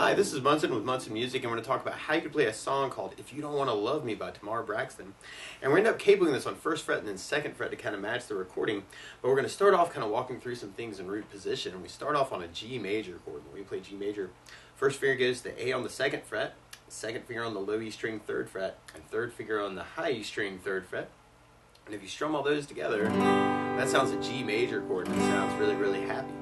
Hi, this is Munson with Munson Music, and we're going to talk about how you can play a song called If You Don't Want to Love Me by Tamar Braxton. And we're going to end up cabling this on 1st fret and then 2nd fret to kind of match the recording. But we're going to start off kind of walking through some things in root position. And we start off on a G major chord. When we play G major, first finger goes to A on the 2nd fret, 2nd finger on the low E string 3rd fret, and 3rd finger on the high E string 3rd fret. And if you strum all those together, that sounds a G major chord, and it sounds really, really happy.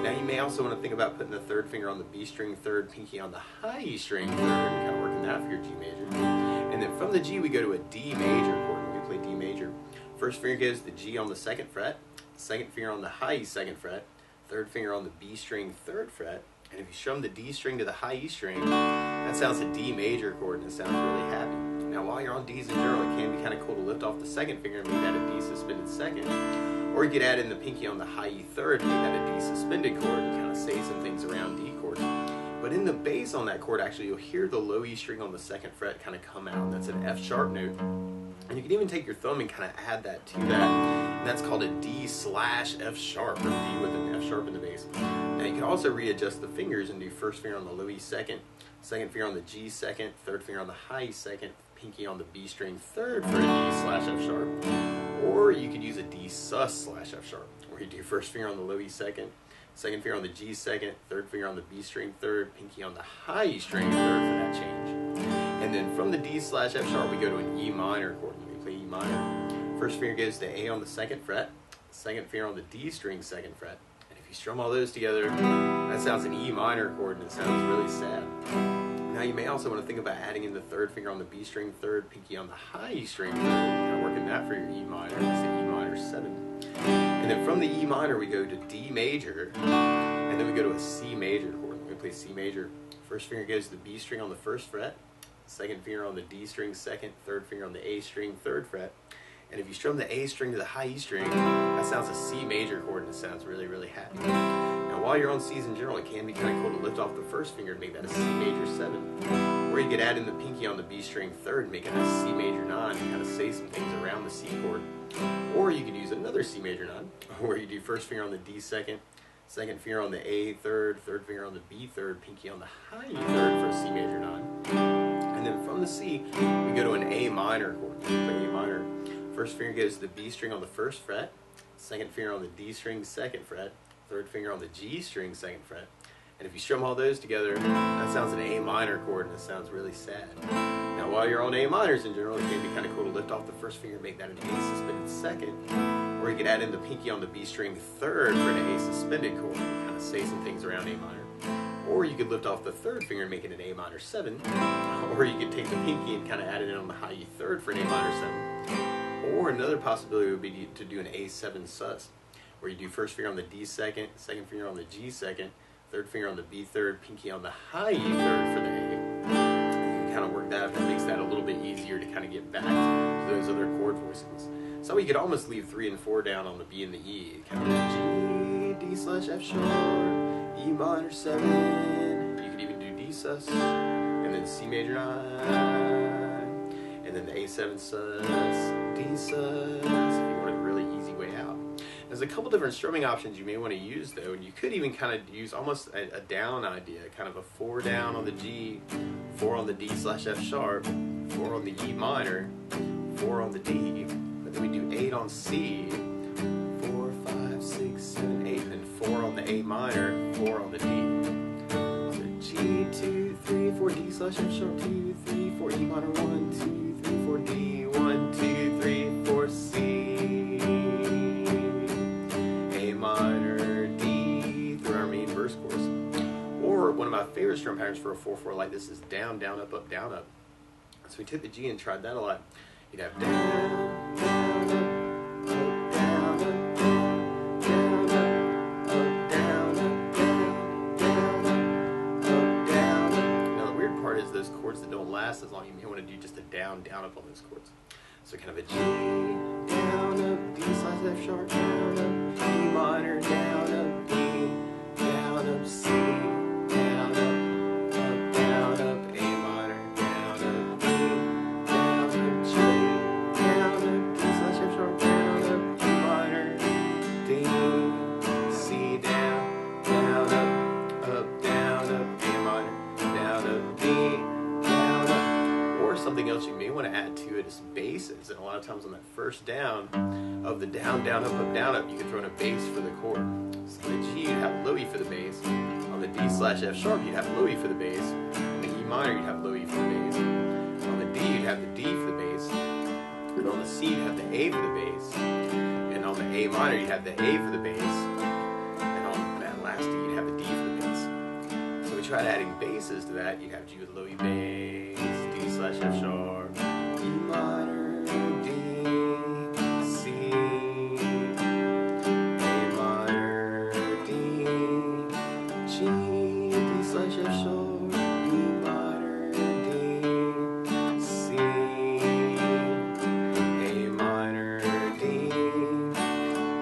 Now you may also want to think about putting the 3rd finger on the B string 3rd, pinky on the high E string 3rd, and kind of working that for your G major. And then from the G we go to a D major chord. When we play D major, first finger goes to the G on the 2nd fret, 2nd finger on the high E 2nd fret, 3rd finger on the B string 3rd fret, and if you strum the D string to the high E string, that sounds a D major chord, and it sounds really happy. Now while you're on Ds in general, it can be kind of cool to lift off the 2nd finger and make that a D suspended 2nd. Or you could add in the pinky on the high E 3rd and make that a D suspended chord and kind of say some things around D chords. But in the bass on that chord, actually, you'll hear the low E string on the 2nd fret kind of come out. That's an F sharp note. And you can even take your thumb and kind of add that to that. And that's called a D slash F sharp, or D with an F sharp in the bass. Now you can also readjust the fingers and do first finger on the low E 2nd, 2nd finger on the G 2nd, 3rd finger on the high E 2nd, pinky on the B string 3rd for a D slash F sharp. Or you could use a D sus slash F sharp, where you do first finger on the low E 2nd, 2nd finger on the G 2nd, 3rd finger on the B string 3rd, pinky on the high E string 3rd for that change. And then from the D slash F sharp we go to an E minor chord. When we play E minor, first finger goes to A on the 2nd fret, 2nd finger on the D string 2nd fret, and if you strum all those together, that sounds an E minor chord, and it sounds really sad. Now you may also want to think about adding in the 3rd finger on the B string 3rd, pinky on the high E string 3rd, kind of working that for your E minor. It's the E minor 7. And then from the E minor we go to D major, and then we go to a C major chord. When we play C major, first finger goes to the B string on the 1st fret, 2nd finger on the D string 2nd, 3rd finger on the A string 3rd fret. And if you strum the A string to the high E string, that sounds a C major chord, and it sounds really, really happy. Now while you're on C's in general, it can be kind of cool to lift off the first finger and make that a C major 7. Or you could add in the pinky on the B string 3rd and make it a C major 9 and kind of say some things around the C chord. Or you could use another C major 9, where you do first finger on the D 2nd, 2nd finger on the A 3rd, 3rd finger on the B 3rd, pinky on the high E 3rd for a C major 9. And then from the C, we go to an A minor chord. We play A minor. First finger goes to the B string on the 1st fret, 2nd finger on the D string 2nd fret, 3rd finger on the G string 2nd fret. And if you strum all those together, that sounds an A minor chord, and it sounds really sad. Now while you're on A minors in general, it can be kind of cool to lift off the first finger and make that an A suspended 2nd. Or you could add in the pinky on the B string 3rd for an A suspended chord and kind of say some things around A minor. Or you could lift off the 3rd finger and make it an A minor 7. Or you could take the pinky and kind of add it in on the high E 3rd for an A minor 7. Or another possibility would be to do an A7 sus, where you do first finger on the D 2nd, 2nd finger on the G 2nd, 3rd finger on the B 3rd, pinky on the high E 3rd for the A. You can kind of work that up. That makes that a little bit easier to kind of get back to those other chord voicings. So you could almost leave 3 and 4 down on the B and the E. Kind of G, D slash F sharp, E minor 7. You could even do D sus, and then C major 9, and then the A7 sus, D sus, if you want a really easy way out. There's a couple different strumming options you may want to use though, and you could even kind of use almost a down idea, kind of a 4 down on the G, 4 on the D slash F sharp, 4 on the E minor, 4 on the D, but then we do 8 on C, 4, 5, 6, 7, 8, and then 4 on the A minor, 4 on the D. So G, 2, 3, 4, D slash F sharp, 2, 3, 4, E minor, 1, 2, 3, 4, D, 1, 2, 3, 4, C. One of my favorite strum patterns for a 4/4 like this is down, down, up, up, down, up. So we took the G and tried that a lot. You'd have down, down, up, down, up, down, up, down, up, down, up, down, up. Now the weird part is those chords that don't last as long. You may want to do just a down, down, up on those chords. So kind of a G, down, up, D slash F sharp, down, up, E minor, down, up, D, down, up, C. lot of times on that first down of the down, down, up, you could throw in a bass for the chord. So on the G, you'd have low E for the bass. On the D/F sharp, you'd have low E for the bass. On the E minor, you'd have low E for the bass. On the D, you'd have the D for the bass. And on the C, you'd have the A for the bass. And on the A minor, you'd have the A for the bass. And on that last D, you'd have the D for the bass. So we tried adding basses to that. You'd have G with low E bass, D/F sharp, E minor, D, C, A minor, D, G, D/F sharp, E minor, D, C, A minor, D.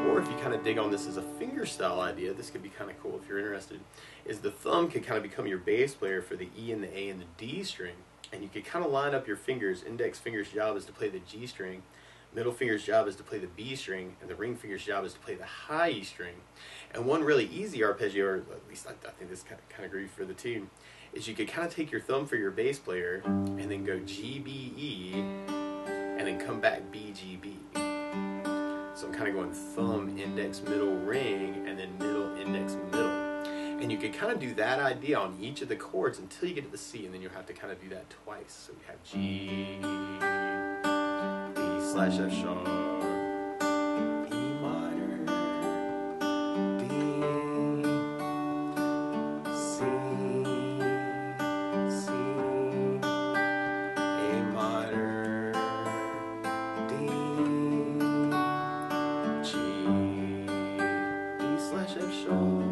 Or if you kind of dig on this as a fingerstyle idea, this could be kind of cool if you're interested, is the thumb could kind of become your bass player for the E and the A and the D string. And you could kind of line up your fingers. Index finger's job is to play the G string, middle finger's job is to play the B string, and the ring finger's job is to play the high E string. And one really easy arpeggio, or at least I think this kind of groovy for the tune, is you could kind of take your thumb for your bass player and then go G, B, E, and then come back B, G, B. So I'm kind of going thumb, index, middle, ring, and then middle, index, middle. And you could kind of do that idea on each of the chords until you get to the C, and then you'll have to kind of do that twice. So we have G, D/F sharp, E minor, D, C, C, A minor, D, G, D/F sharp,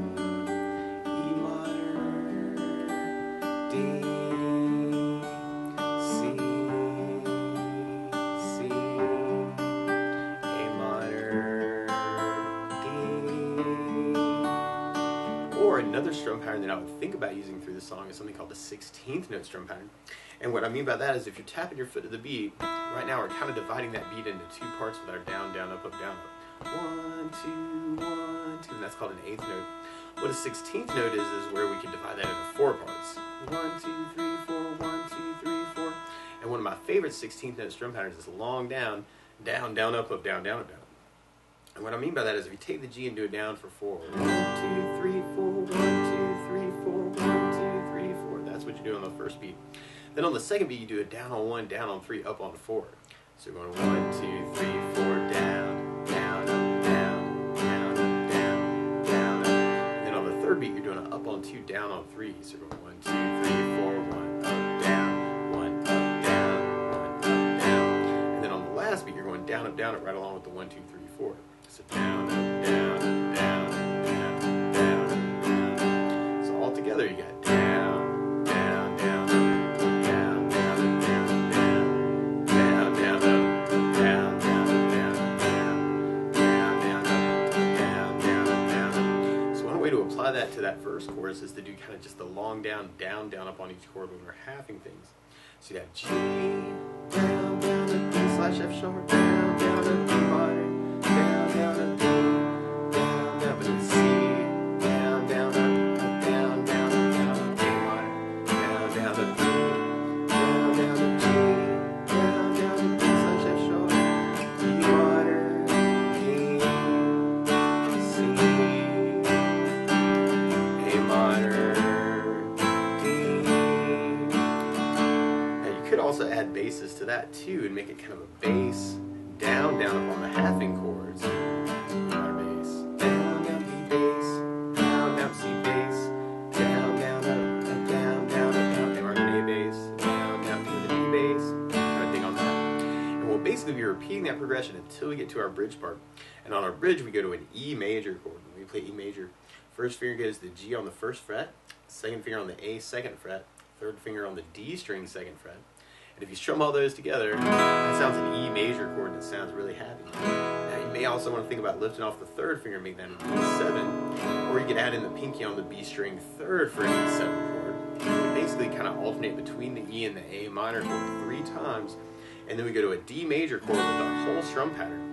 Or another strum pattern that I would think about using through the song is something called the 16th note strum pattern. And what I mean by that is if you're tapping your foot to the beat, right now we're kind of dividing that beat into two parts with our down, down, up, down, up. 1, 2, 1, 2, and that's called an 8th note. What a 16th note is where we can divide that into 4 parts. 1, 2, 3, 4, 1, 2, 3, 4. And one of my favorite 16th note strum patterns is long down, down, down, up, down, down, up, down. And what I mean by that is if you take the G and do it down for 4, 1, 2, 3, 4, 1, 2, 3, 4, 1, 2, 3, 4. That's what you do on the first beat. Then on the second beat, you do it down on 1, down on 3, up on 4. So you're going 1, 2, 3, 4, down, down, up, down, down, up, down, down, up. And then on the third beat, you're doing an up on 2, down on 3. So you're going 1, 2, 3, 4, 1, up, down, 1, up, down, 1, up, down. And then on the last beat, you're going down, up, right along with the 1, 2, 3, 4. So down, up, down, down, down, down, down. So all together you got down, down, down, up, down, down, down, down, down, down, up, down, down, down, down, down, down, up, down, down, down. So one way to apply that to that first chorus is to do kind of just the long down, down, down, up on each chord when we're halving things. So you have G, down, down, up, D/F sharp, down, down, up, E minor. Down, down, up, down, down, but then C, down, down, up, down, down, down, A minor, down, down, up, D, down, down, up, G, down, down, up, D/F sharp, E minor, D, C, A minor, D. Now you could also add basses to that too and make it kind of a bass. Down, down, up on the halving chords. Minor bass. Down, down, B bass. Down, down, C bass. Down, down, up, down, down, up, down. A minor A bass. Down, down, B with the D bass. Kind of thing on that. And we'll basically be repeating that progression until we get to our bridge part. And on our bridge, we go to an E major chord. When we play E major, first finger goes to the G on the first fret, second finger on the A second fret, third finger on the D string second fret. And if you strum all those together, that sounds an E major chord and it sounds really happy. Now you may also want to think about lifting off the third finger and make that an E7, or you could add in the pinky on the B string third for an E7 chord. And we basically kind of alternate between the E and the A minor chord 3 times, and then we go to a D major chord with our whole strum pattern.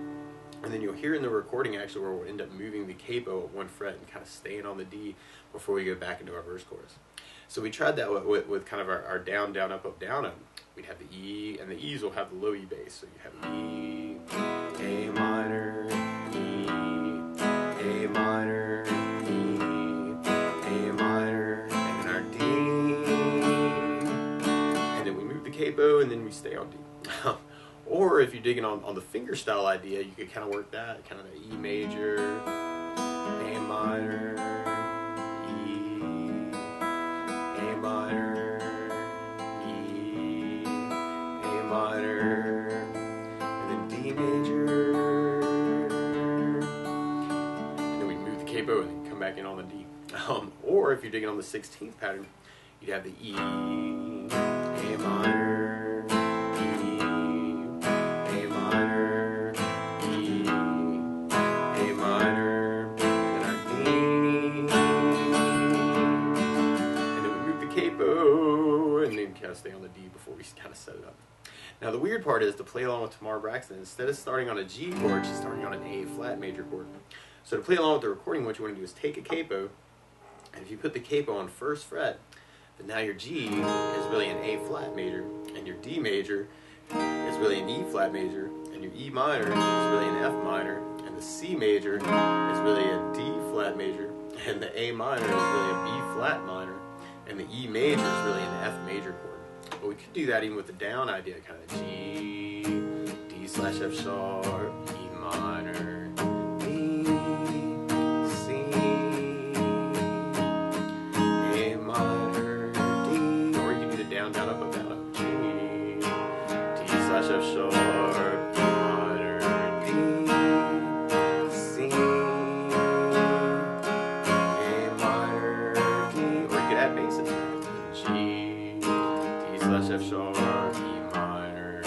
And then you'll hear in the recording actually where we'll end up moving the capo at 1 fret and kind of staying on the D before we go back into our verse chorus. So we tried that with kind of our down, down, up, down, up. We'd have the E, and the E's will have the low E bass. So you have E, we stay on D. Or if you're digging on the fingerstyle idea, you could kind of work that, kind of the E major, A minor, E, A minor, E, A minor, and then D major, and then we move the capo and then come back in on the D. Or if you're digging on the 16th pattern, you'd have the E, A minor, E, A minor, E, A minor, and our D, and then we move the capo and then kind of stay on the D before we kind of set it up. Now the weird part is to play along with Tamar Braxton, instead of starting on a G chord, she's starting on an A flat major chord. So to play along with the recording, what you want to do is take a capo, and if you put the capo on first fret, then now your G is really an A flat major, and your D major is really an E flat major, and your E minor is really an F minor, and the C major is really a D flat major, and the A minor is really a B flat minor, and the E major is really an F major chord. But we could do that even with the down idea, kind of G, D slash F sharp, E minor, D, C, A minor, D, or you can do the down, down, up, down, up, G, D slash F sharp, E minor, D, C, A minor, D, or you could add basses, G, slash F sharp, E minor, D,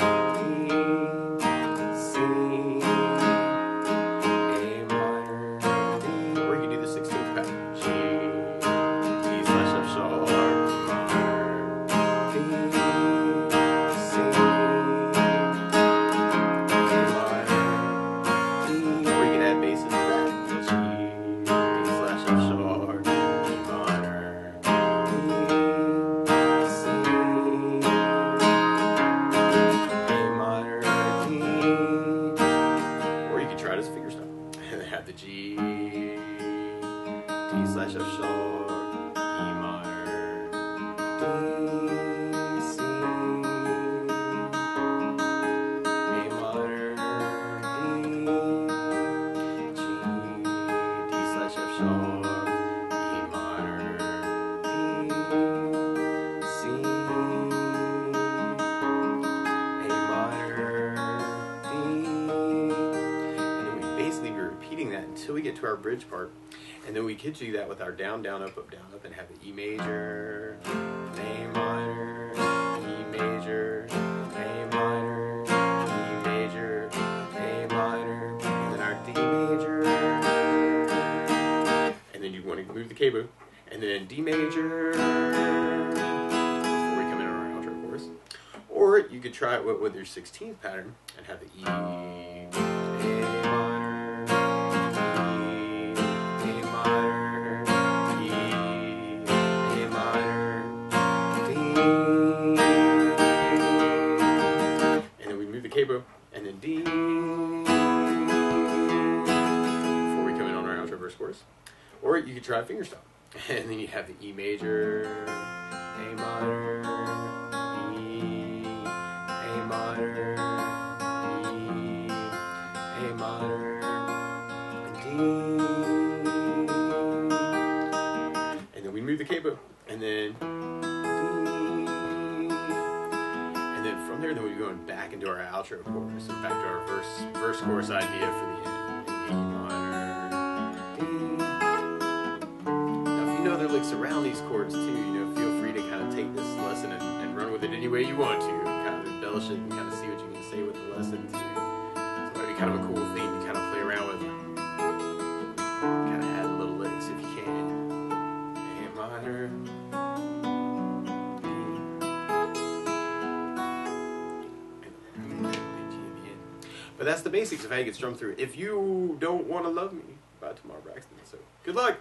C, A minor, D, or you can do the 16th pattern, G, D slash F sharp, E minor, D, C, A minor, D, or you can add basses to that, G, D slash F sharp, E minor, D, C, the G, D slash F sharp, E minor, D, C, A minor, D, G, D slash F sharp, E minor, D, C, A minor, D, and then we basically be repeating that until we get to our bridge part, and then we could do that with our down, down, up, and have the E major, A minor, E major, A minor, E major, A minor, and then our D major, and then you want to move the capo, and then D major, before we come in on our outro chorus. Or you could try it with your 16th pattern and have the E, capo, and then D, before we come in on our outro verse chorus. Or you could try fingerstyle, and then you have the E major, A minor, E, A minor, E, A minor, and D, and then we move the capo, and then from there, then we'll be going back into our outro chorus and back to our verse chorus idea for the end. E minor, D. Now, if you know the licks around these chords too, feel free to kind of take this lesson and run with it any way you want to, and kind of embellish it and kind of see what you can say with the lesson too. So it might be kind of a cool thing to kind of play around with. Kind of add little licks if you can. A minor. But that's the basics of how you get strummed through If You Don't Want to Love Me by Tamar Braxton. So good luck!